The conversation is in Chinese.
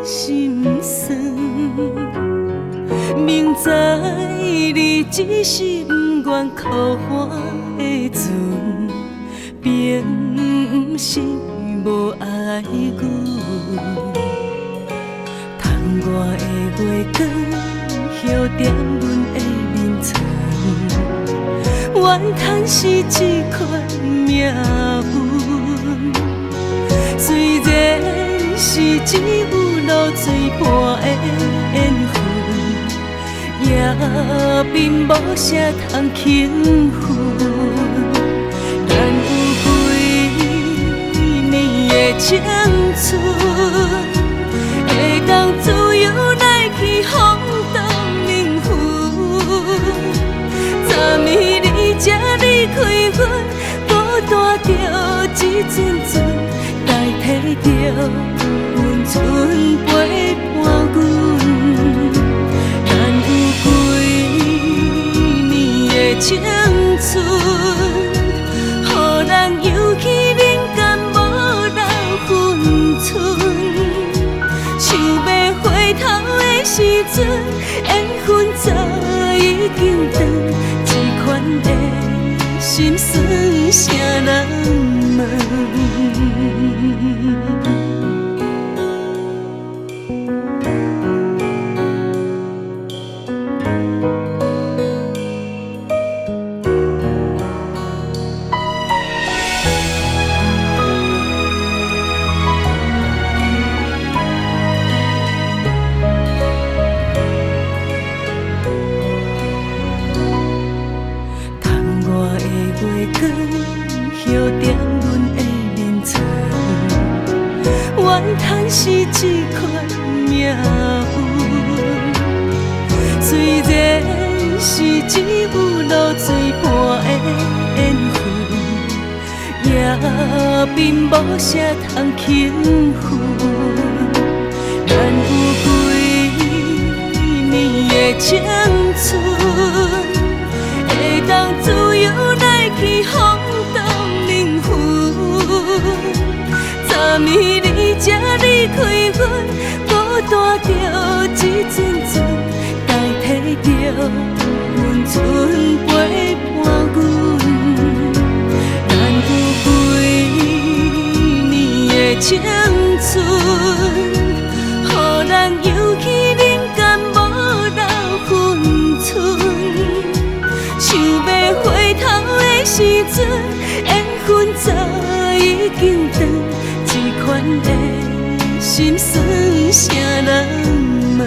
心酸。明知你只是不愿苦花的船，并不是无爱阮。窗外的月光，摇点阮的面床，怨叹是这款命运。虽然是只有落水般的缘分，也并无啥通轻分。咱有几年的青春，会当自由来去风动冷云。昨暝你才离开阮，孤单着一阵阵，代替着阮春陪伴阮。咱有几年的青春，予咱游去人间无人分寸。想要回头的时阵，缘分早已经断，这款的心酸谁人问？月光摇点阮的面床，怨叹是这款命运。虽然是只有落水般的缘分，也并无啥通轻分。咱有几年的青春，会当自由来去风动冷云。昨暝你才离开阮，孤单着一阵阵，代替着阮春陪伴阮。咱有几年的青春，予咱游去人间无人分寸。想要回头的时阵，缘分早已经断，这款的心酸谁人问？